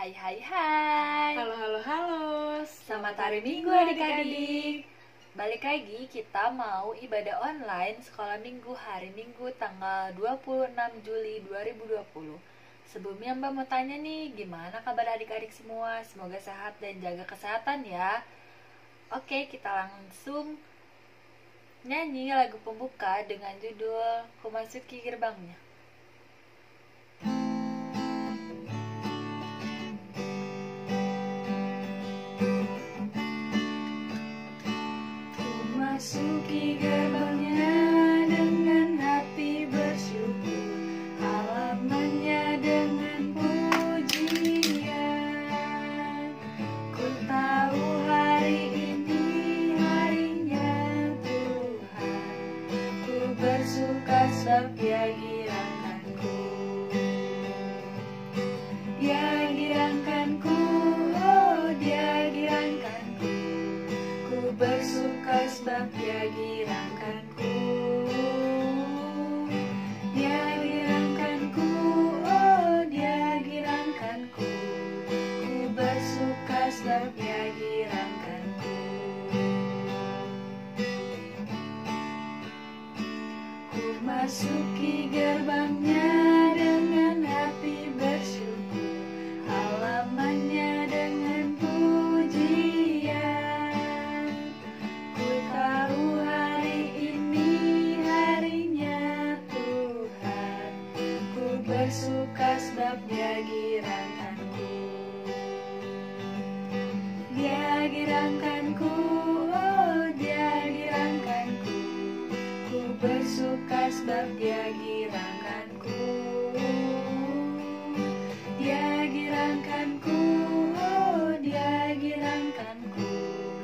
Hai hai hai. Halo, halo, halo. Selamat hari Minggu adik-adik. Balik lagi kita mau ibadah online sekolah minggu hari Minggu tanggal 26 Juli 2020. Sebelumnya Mbak mau tanya nih, gimana kabar adik-adik semua? Semoga sehat dan jaga kesehatan ya. Oke, kita langsung nyanyi lagu pembuka dengan judul Ku Masuki Gerbangnya. Masuki gerbangnya dengan hati bersyukur, halamannya dengan pujian. Ku tahu hari ini harinya Tuhan, ku bersuka sebab Dia girangkanku. Dia girangkanku, oh Dia girangkanku. Ku bersuka sebab Dia girangkanku. Dia girangkanku, oh Dia girangkanku. Ku bersuka sebab Dia girangkanku. Ku masuki gerbangnya dengan hati bersyukur, halamannya dengan pujian. Ku tahu hari ini harinya Tuhan, ku bersuka sebab Dia girangkanku. Dia girangkanku, oh Dia girangkanku. Ku bersuka sebab Dia girangkanku. Dia girangkanku, oh Dia girangkanku.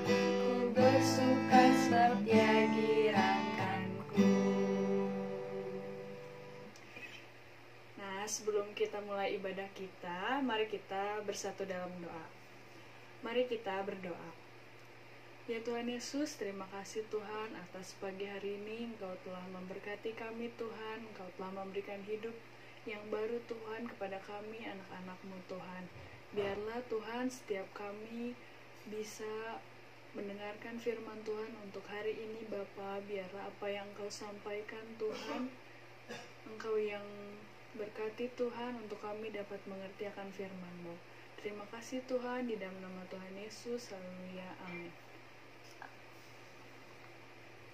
Ku bersuka sebab Dia girangkanku. Nah, sebelum kita mulai ibadah kita, mari kita bersatu dalam doa. Mari kita berdoa. Ya Tuhan Yesus, terima kasih Tuhan atas pagi hari ini. Engkau telah memberkati kami Tuhan. Engkau telah memberikan hidup yang baru Tuhan kepada kami anak-anak-Mu Tuhan. Biarlah Tuhan setiap kami bisa mendengarkan firman Tuhan untuk hari ini Bapa. Biarlah apa yang Engkau sampaikan Tuhan, Engkau yang berkati Tuhan untuk kami dapat mengerti akan firman-Mu. Terima kasih Tuhan, di dalam nama Tuhan Yesus, haleluya, amin.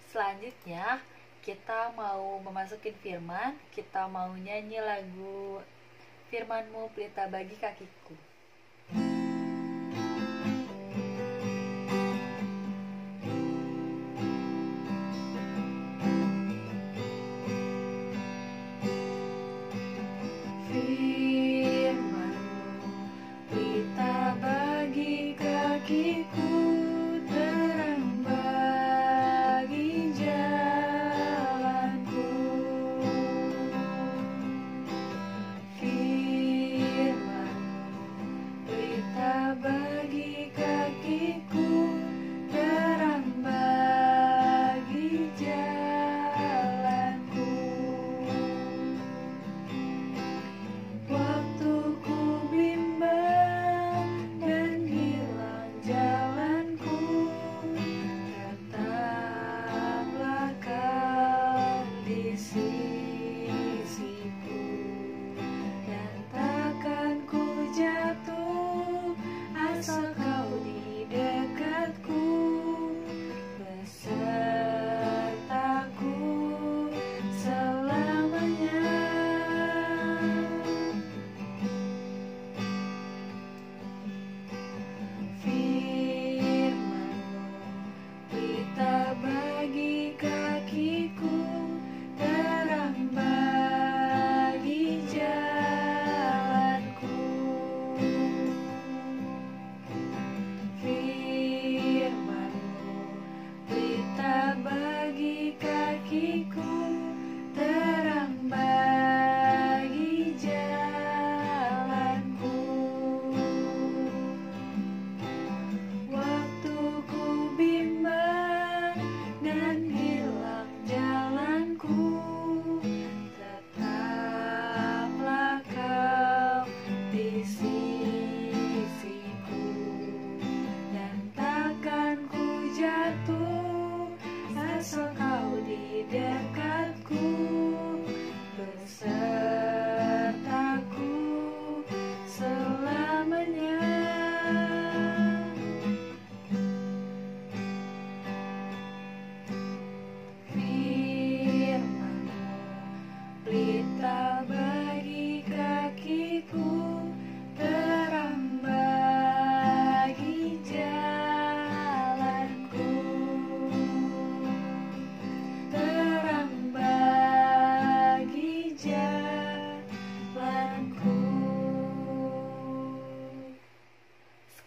Selanjutnya kita mau memasukin firman, kita mau nyanyi lagu Firman-Mu Pelita Bagi Kakiku. Firman-Mu pelita bagi kakiku, terang bagi jalanku. Firman-Mu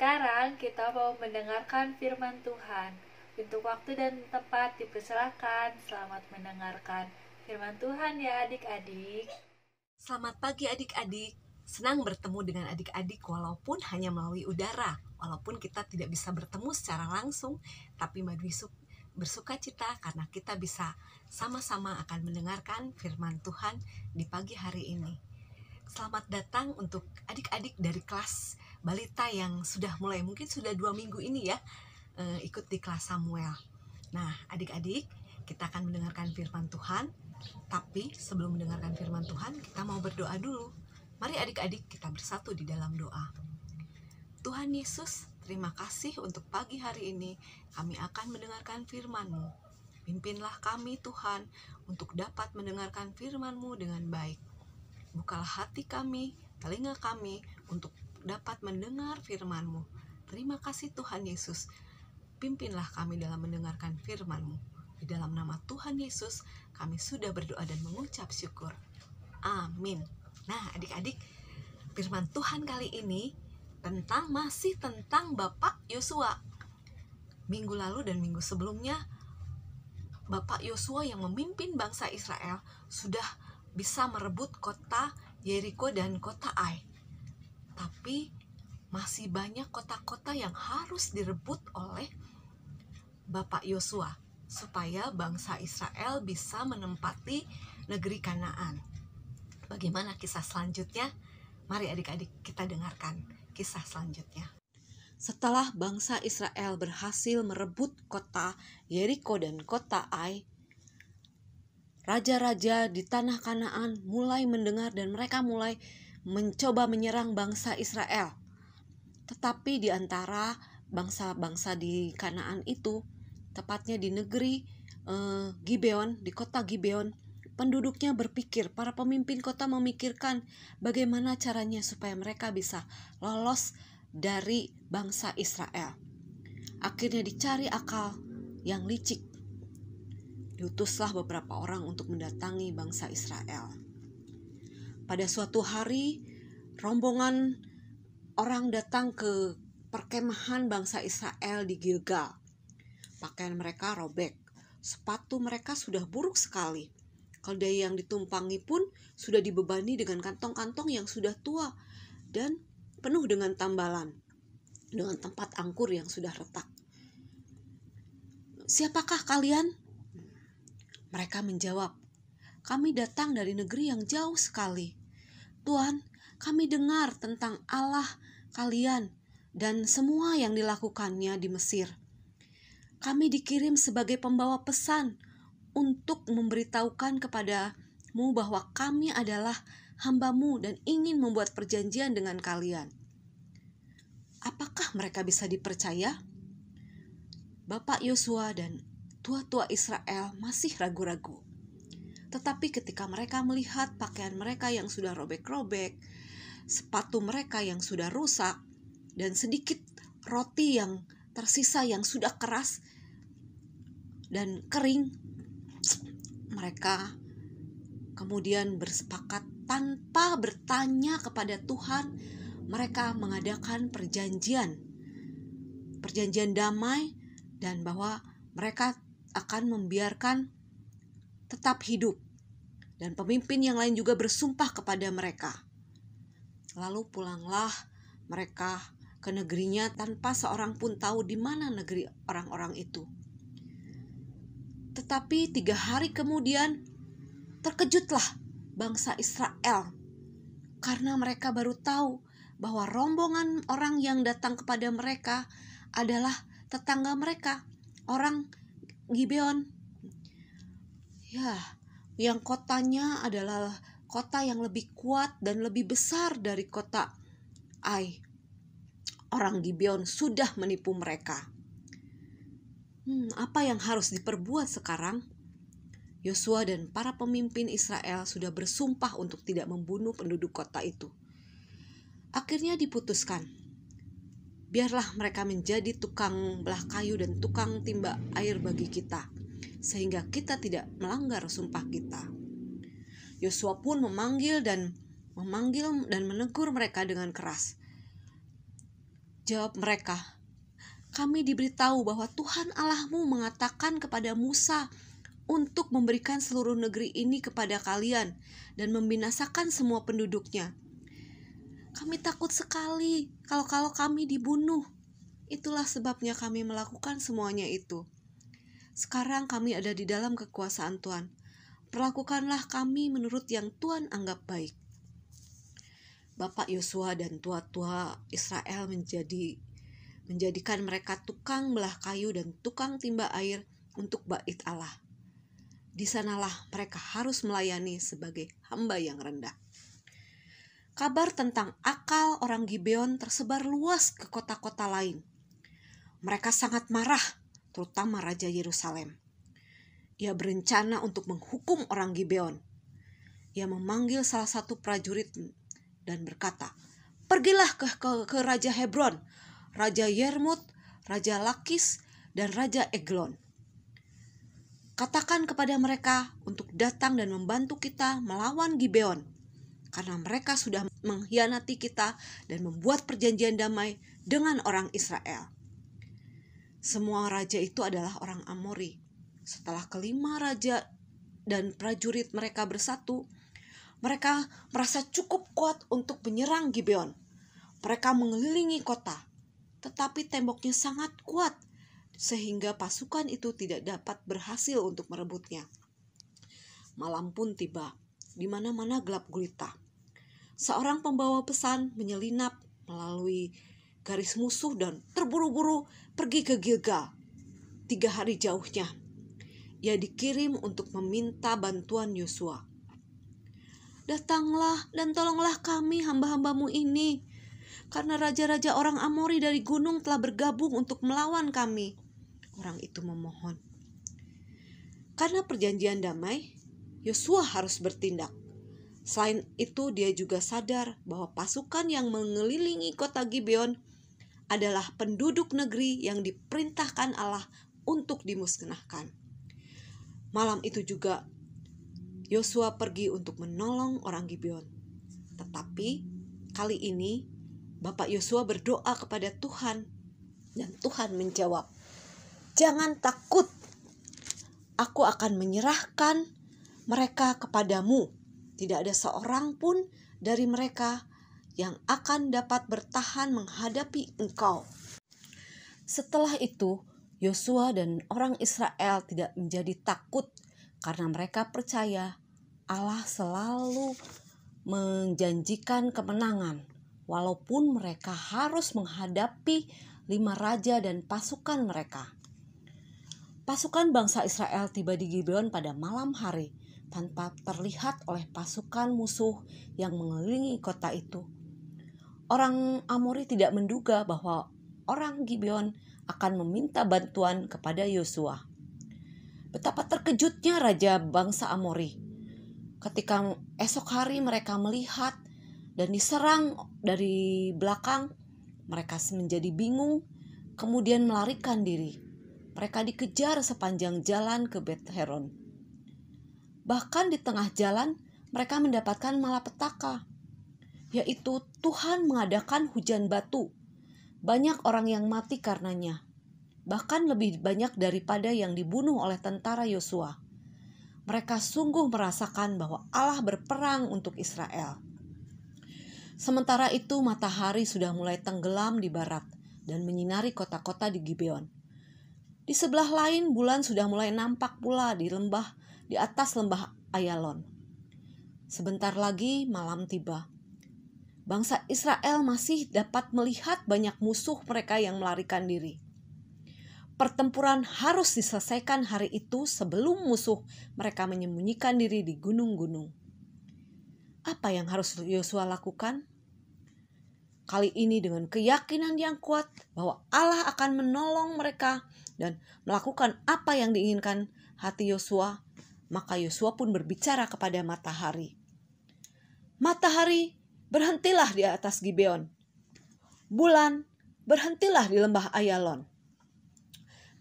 Sekarang kita mau mendengarkan firman Tuhan. Untuk waktu dan tempat dipersilakan. Selamat mendengarkan firman Tuhan ya adik-adik. Selamat pagi adik-adik. Senang bertemu dengan adik-adik walaupun hanya melalui udara. Walaupun kita tidak bisa bertemu secara langsung, tapi bersuka cita karena kita bisa sama-sama akan mendengarkan firman Tuhan di pagi hari ini. Selamat datang untuk adik-adik dari kelas balita yang mungkin sudah 2 minggu ini ya, ikut di kelas Samuel. Nah adik-adik, kita akan mendengarkan firman Tuhan. Tapi sebelum mendengarkan firman Tuhan, kita mau berdoa dulu. Mari adik-adik kita bersatu di dalam doa. Tuhan Yesus, terima kasih untuk pagi hari ini kami akan mendengarkan firman-Mu. Pimpinlah kami Tuhan untuk dapat mendengarkan firman-Mu dengan baik. Bukalah hati kami, telinga kami untuk dapat mendengar firman-Mu. Terima kasih Tuhan Yesus. Pimpinlah kami dalam mendengarkan firman-Mu. Di dalam nama Tuhan Yesus, kami sudah berdoa dan mengucap syukur. Amin. Nah adik-adik, firman Tuhan kali ini masih tentang Bapak Yosua. Minggu lalu dan minggu sebelumnya, Bapak Yosua yang memimpin bangsa Israel sudah bisa merebut kota Yeriko dan kota Ai. Tapi masih banyak kota-kota yang harus direbut oleh Bapak Yosua supaya bangsa Israel bisa menempati negeri Kanaan. Bagaimana kisah selanjutnya? Mari adik-adik kita dengarkan kisah selanjutnya. Setelah bangsa Israel berhasil merebut kota Yeriko dan kota Ai, raja-raja di tanah Kanaan mulai mendengar dan mereka mulai mencoba menyerang bangsa Israel. Tetapi di antara bangsa-bangsa di Kanaan itu, tepatnya di negeri Gibeon, di kota Gibeon, penduduknya berpikir, para pemimpin kota memikirkan bagaimana caranya supaya mereka bisa lolos dari bangsa Israel. Akhirnya dicari akal yang licik. Diutuslah beberapa orang untuk mendatangi bangsa Israel. Pada suatu hari, rombongan orang datang ke perkemahan bangsa Israel di Gilgal. Pakaian mereka robek, sepatu mereka sudah buruk sekali. Keledai yang ditumpangi pun sudah dibebani dengan kantong-kantong yang sudah tua dan penuh dengan tambalan, dengan tempat angkur yang sudah retak. Siapakah kalian? Mereka menjawab, kami datang dari negeri yang jauh sekali. Tuhan, kami dengar tentang Allah kalian dan semua yang dilakukannya di Mesir. Kami dikirim sebagai pembawa pesan untuk memberitahukan kepadamu bahwa kami adalah hamba-Mu dan ingin membuat perjanjian dengan kalian. Apakah mereka bisa dipercaya? Bapak Yosua dan tua-tua Israel masih ragu-ragu. Tetapi ketika mereka melihat pakaian mereka yang sudah robek-robek, sepatu mereka yang sudah rusak, dan sedikit roti yang tersisa yang sudah keras dan kering, mereka kemudian bersepakat tanpa bertanya kepada Tuhan. Mereka mengadakan perjanjian damai, dan bahwa mereka akan membiarkan tetap hidup, dan pemimpin yang lain juga bersumpah kepada mereka. Lalu pulanglah mereka ke negerinya tanpa seorang pun tahu di mana negeri orang-orang itu. Tetapi 3 hari kemudian terkejutlah bangsa Israel karena mereka baru tahu bahwa rombongan orang yang datang kepada mereka adalah tetangga mereka, orang Gibeon. Ya, yang kotanya adalah kota yang lebih kuat dan lebih besar dari kota Ai. Orang Gibeon sudah menipu mereka. Apa yang harus diperbuat sekarang? Yosua dan para pemimpin Israel sudah bersumpah untuk tidak membunuh penduduk kota itu. Akhirnya diputuskan, biarlah mereka menjadi tukang belah kayu dan tukang timba air bagi kita, sehingga kita tidak melanggar sumpah kita. Yosua pun memanggil dan menegur mereka dengan keras. Jawab mereka, "Kami diberitahu bahwa Tuhan Allahmu mengatakan kepada Musa untuk memberikan seluruh negeri ini kepada kalian dan membinasakan semua penduduknya. Kami takut sekali kalau kami dibunuh. Itulah sebabnya kami melakukan semuanya itu. Sekarang kami ada di dalam kekuasaan Tuhan. Perlakukanlah kami menurut yang Tuhan anggap baik." Bapak Yosua dan tua-tua Israel menjadikan mereka tukang belah kayu dan tukang timba air untuk bait Allah. Di sanalah mereka harus melayani sebagai hamba yang rendah. Kabar tentang akal orang Gibeon tersebar luas ke kota-kota lain. Mereka sangat marah, terutama Raja Yerusalem. Ia berencana untuk menghukum orang Gibeon. Ia memanggil salah satu prajurit dan berkata, "Pergilah ke Raja Hebron, Raja Yermut, Raja Lakis, dan Raja Eglon. Katakan kepada mereka untuk datang dan membantu kita melawan Gibeon, karena mereka sudah mengkhianati kita dan membuat perjanjian damai dengan orang Israel." Semua raja itu adalah orang Amori. Setelah kelima raja dan prajurit mereka bersatu, mereka merasa cukup kuat untuk menyerang Gibeon. Mereka mengelilingi kota, tetapi temboknya sangat kuat sehingga pasukan itu tidak dapat berhasil untuk merebutnya. Malam pun tiba, di mana-mana gelap gulita. Seorang pembawa pesan menyelinap melalui garis musuh dan terburu-buru pergi ke Gilgal, 3 hari jauhnya. Ia dikirim untuk meminta bantuan Yosua. "Datanglah dan tolonglah kami hamba-hambamu ini, karena raja-raja orang Amori dari gunung telah bergabung untuk melawan kami," orang itu memohon. Karena perjanjian damai, Yosua harus bertindak. Selain itu, dia juga sadar bahwa pasukan yang mengelilingi kota Gibeon adalah penduduk negeri yang diperintahkan Allah untuk dimusnahkan. Malam itu juga Yosua pergi untuk menolong orang Gibeon. Tetapi kali ini Bapak Yosua berdoa kepada Tuhan dan Tuhan menjawab, "Jangan takut, aku akan menyerahkan mereka kepadamu. Tidak ada seorang pun dari mereka yang akan dapat bertahan menghadapi engkau." Setelah itu, Yosua dan orang Israel tidak menjadi takut karena mereka percaya Allah selalu menjanjikan kemenangan, walaupun mereka harus menghadapi 5 raja dan pasukan mereka. Pasukan bangsa Israel tiba di Gibeon pada malam hari tanpa terlihat oleh pasukan musuh yang mengelilingi kota itu. Orang Amori tidak menduga bahwa orang Gibeon akan meminta bantuan kepada Yosua. Betapa terkejutnya raja bangsa Amori ketika esok hari mereka melihat dan diserang dari belakang. Mereka menjadi bingung, kemudian melarikan diri. Mereka dikejar sepanjang jalan ke Bet-Horon. Bahkan di tengah jalan mereka mendapatkan malapetaka, yaitu Tuhan mengadakan hujan batu. Banyak orang yang mati karenanya, bahkan lebih banyak daripada yang dibunuh oleh tentara Yosua. Mereka sungguh merasakan bahwa Allah berperang untuk Israel. Sementara itu matahari sudah mulai tenggelam di barat dan menyinari kota-kota di Gibeon. Di sebelah lain bulan sudah mulai nampak pula di atas lembah Ayalon. Sebentar lagi malam tiba. Bangsa Israel masih dapat melihat banyak musuh mereka yang melarikan diri. Pertempuran harus diselesaikan hari itu sebelum musuh mereka menyembunyikan diri di gunung-gunung. Apa yang harus Yosua lakukan? Kali ini dengan keyakinan yang kuat bahwa Allah akan menolong mereka dan melakukan apa yang diinginkan hati Yosua, maka Yosua pun berbicara kepada matahari. "Matahari, berhentilah di atas Gibeon. Bulan, berhentilah di lembah Ayalon."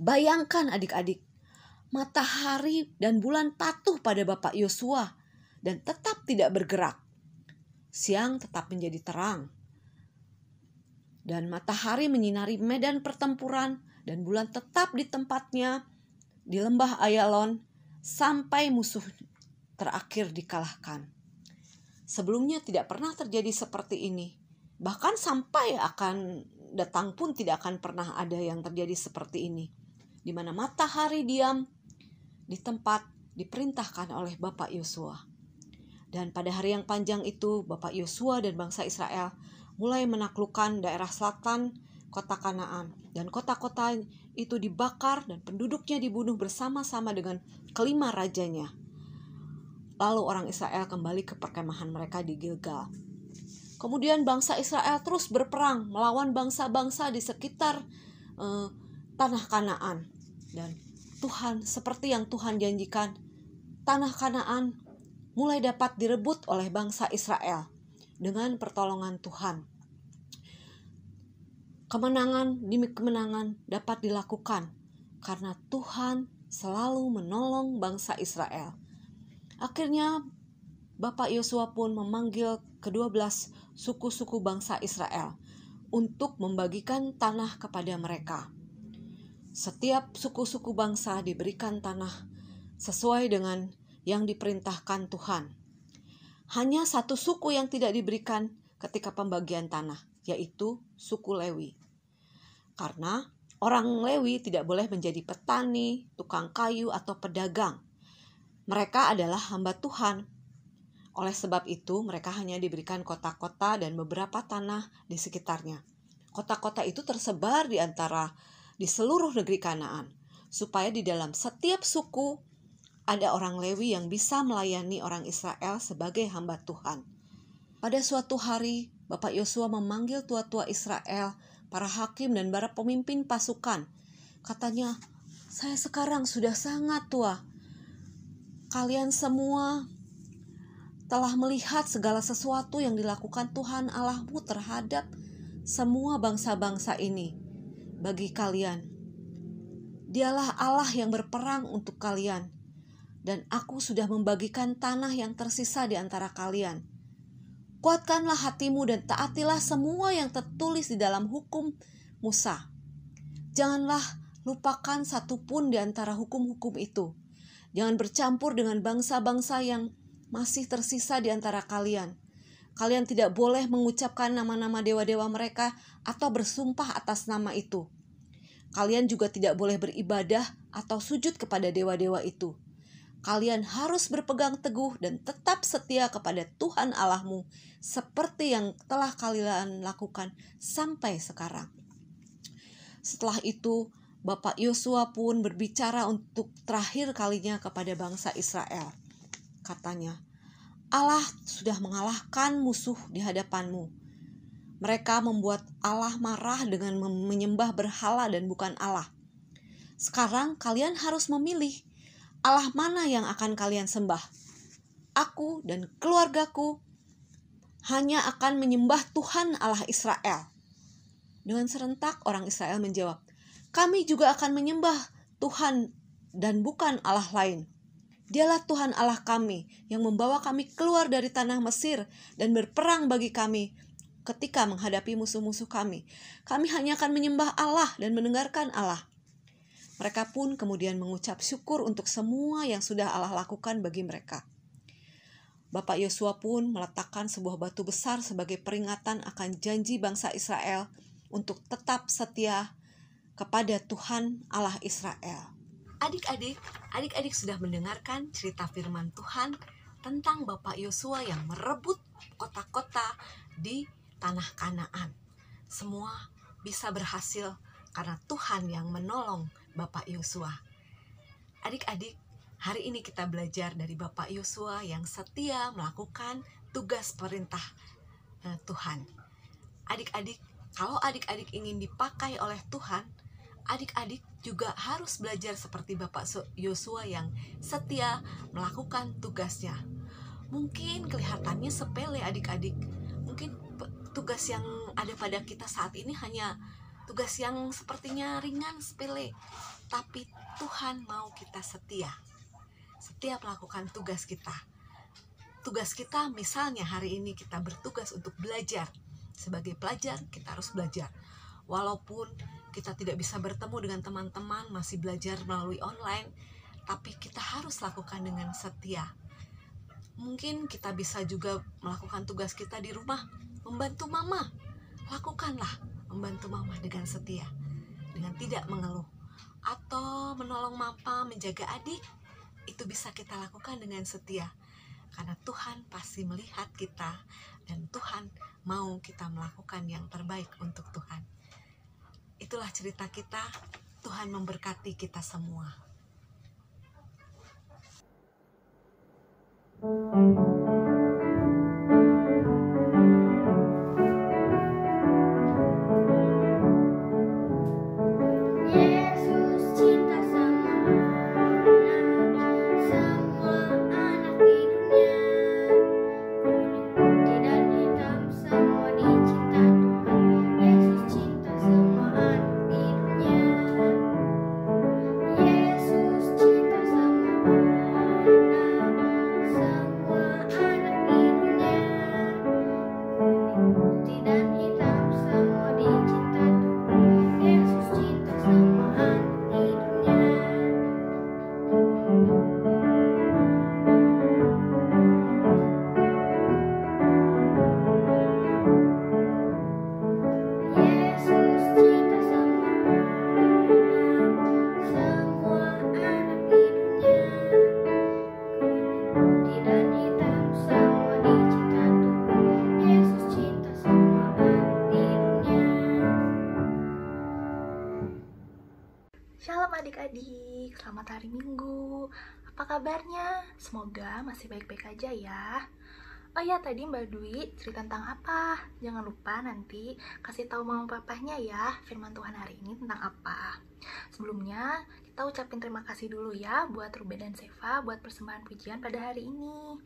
Bayangkan adik-adik, matahari dan bulan patuh pada Bapak Yosua dan tetap tidak bergerak. Siang tetap menjadi terang. dan matahari menyinari medan pertempuran, dan bulan tetap di tempatnya di lembah Ayalon sampai musuh terakhir dikalahkan. Sebelumnya tidak pernah terjadi seperti ini. Bahkan sampai akan datang pun tidak akan pernah ada yang terjadi seperti ini, di mana matahari diam di tempat diperintahkan oleh Bapak Yosua. Dan pada hari yang panjang itu, Bapak Yosua dan bangsa Israel mulai menaklukkan daerah selatan kota Kanaan. Dan kota-kota itu dibakar dan penduduknya dibunuh bersama-sama dengan kelima rajanya. Lalu orang Israel kembali ke perkemahan mereka di Gilgal. Kemudian bangsa Israel terus berperang melawan bangsa-bangsa di sekitar tanah Kanaan. Dan Tuhan, seperti yang Tuhan janjikan, tanah Kanaan mulai dapat direbut oleh bangsa Israel dengan pertolongan Tuhan. Kemenangan demi kemenangan dapat dilakukan karena Tuhan selalu menolong bangsa Israel. Akhirnya Bapak Yosua pun memanggil ke-12 suku-suku bangsa Israel untuk membagikan tanah kepada mereka. Setiap suku-suku bangsa diberikan tanah sesuai dengan yang diperintahkan Tuhan. Hanya satu suku yang tidak diberikan ketika pembagian tanah, yaitu suku Lewi. Karena orang Lewi tidak boleh menjadi petani, tukang kayu, atau pedagang. Mereka adalah hamba Tuhan. Oleh sebab itu, mereka hanya diberikan kota-kota dan beberapa tanah di sekitarnya. Kota-kota itu tersebar di seluruh negeri Kanaan, supaya di dalam setiap suku ada orang Lewi yang bisa melayani orang Israel sebagai hamba Tuhan. Pada suatu hari, Bapak Yosua memanggil tua-tua Israel, para hakim dan para pemimpin pasukan. Katanya, "Saya sekarang sudah sangat tua. Kalian semua telah melihat segala sesuatu yang dilakukan Tuhan Allahmu terhadap semua bangsa-bangsa ini. Bagi kalian, Dialah Allah yang berperang untuk kalian, dan aku sudah membagikan tanah yang tersisa di antara kalian. Kuatkanlah hatimu dan taatilah semua yang tertulis di dalam hukum Musa. Janganlah lupakan satupun di antara hukum-hukum itu. Jangan bercampur dengan bangsa-bangsa yang masih tersisa di antara kalian. Kalian tidak boleh mengucapkan nama-nama dewa-dewa mereka atau bersumpah atas nama itu. Kalian juga tidak boleh beribadah atau sujud kepada dewa-dewa itu. Kalian harus berpegang teguh dan tetap setia kepada Tuhan Allahmu seperti yang telah kalian lakukan sampai sekarang." Setelah itu, Bapak Yosua pun berbicara untuk terakhir kalinya kepada bangsa Israel. Katanya, "Allah sudah mengalahkan musuh di hadapanmu. Mereka membuat Allah marah dengan menyembah berhala dan bukan Allah. Sekarang kalian harus memilih Allah mana yang akan kalian sembah. Aku dan keluargaku hanya akan menyembah Tuhan Allah Israel." Dengan serentak orang Israel menjawab, "Kami juga akan menyembah Tuhan dan bukan Allah lain. Dialah Tuhan Allah kami yang membawa kami keluar dari tanah Mesir dan berperang bagi kami ketika menghadapi musuh-musuh kami. Kami hanya akan menyembah Allah dan mendengarkan Allah." Mereka pun kemudian mengucap syukur untuk semua yang sudah Allah lakukan bagi mereka. Bapak Yosua pun meletakkan sebuah batu besar sebagai peringatan akan janji bangsa Israel untuk tetap setia kepada Tuhan Allah Israel. Adik-adik sudah mendengarkan cerita firman Tuhan tentang Bapak Yosua yang merebut kota-kota di tanah Kanaan. Semua bisa berhasil karena Tuhan yang menolong Bapak Yosua. Adik-adik, hari ini kita belajar dari Bapak Yosua yang setia melakukan tugas perintah Tuhan. Adik-adik, kalau adik-adik ingin dipakai oleh Tuhan, adik-adik juga harus belajar seperti Bapak Yosua yang setia melakukan tugasnya. Mungkin kelihatannya sepele adik-adik. Mungkin tugas yang ada pada kita saat ini hanya tugas yang sepertinya ringan, sepele. Tapi Tuhan mau kita setia melakukan tugas kita. Tugas kita misalnya hari ini kita bertugas untuk belajar sebagai pelajar kita harus belajar. Walaupun kita tidak bisa bertemu dengan teman-teman, masih belajar melalui online, tapi kita harus lakukan dengan setia. Mungkin kita bisa juga melakukan tugas kita di rumah, membantu mama. Lakukanlah membantu mama dengan setia, dengan tidak mengeluh. Atau menolong mama menjaga adik, itu bisa kita lakukan dengan setia. Karena Tuhan pasti melihat kita dan Tuhan mau kita melakukan yang terbaik untuk Tuhan. Itulah cerita kita. Tuhan memberkati kita semua. Shalom adik-adik, selamat hari Minggu. Apa kabarnya? Semoga masih baik-baik aja ya. Oh ya, tadi Mbak Dwi cerita tentang apa? Jangan lupa nanti kasih tahu mama papahnya ya, firman Tuhan hari ini tentang apa. Sebelumnya, kita ucapin terima kasih dulu ya buat Ruben dan Seva buat persembahan pujian pada hari ini.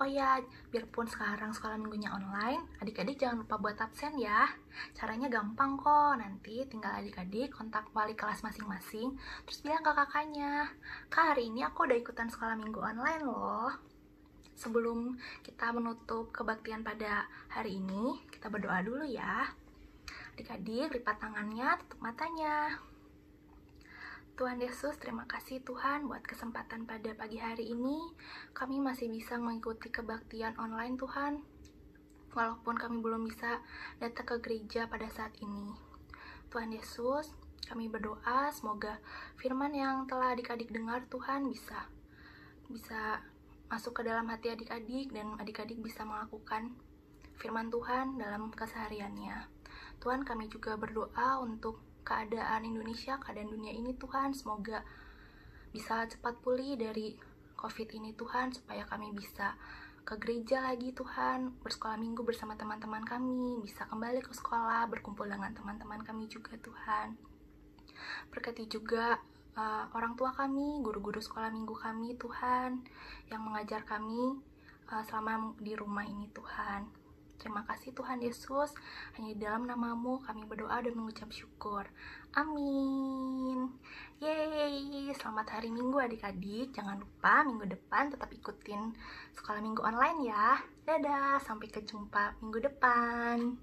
Oh ya, biarpun sekarang sekolah minggunya online, adik-adik jangan lupa buat absen ya. Caranya gampang kok, nanti tinggal adik-adik kontak wali kelas masing-masing, terus bilang ke kakaknya, "Kak, hari ini aku udah ikutan sekolah minggu online loh." Sebelum kita menutup kebaktian pada hari ini, kita berdoa dulu ya. Adik-adik lipat tangannya, tutup matanya. Tuhan Yesus, terima kasih Tuhan buat kesempatan pada pagi hari ini. Kami masih bisa mengikuti kebaktian online Tuhan, walaupun kami belum bisa datang ke gereja pada saat ini. Tuhan Yesus, kami berdoa semoga firman yang telah adik-adik dengar Tuhan bisa masuk ke dalam hati adik-adik dan adik-adik bisa melakukan firman Tuhan dalam kesehariannya. Tuhan, kami juga berdoa untuk keadaan Indonesia, keadaan dunia ini Tuhan, semoga bisa cepat pulih dari COVID ini Tuhan, supaya kami bisa ke gereja lagi Tuhan, bersekolah minggu bersama teman-teman kami, bisa kembali ke sekolah, berkumpul dengan teman-teman kami juga Tuhan. Berkati juga orang tua kami, guru-guru sekolah minggu kami Tuhan, yang mengajar kami selama di rumah ini Tuhan. Terima kasih Tuhan Yesus, hanya di dalam nama-Mu kami berdoa dan mengucap syukur. Amin. Yeay, selamat hari Minggu adik-adik. Jangan lupa minggu depan tetap ikutin sekolah minggu online ya. Dadah, sampai jumpa minggu depan.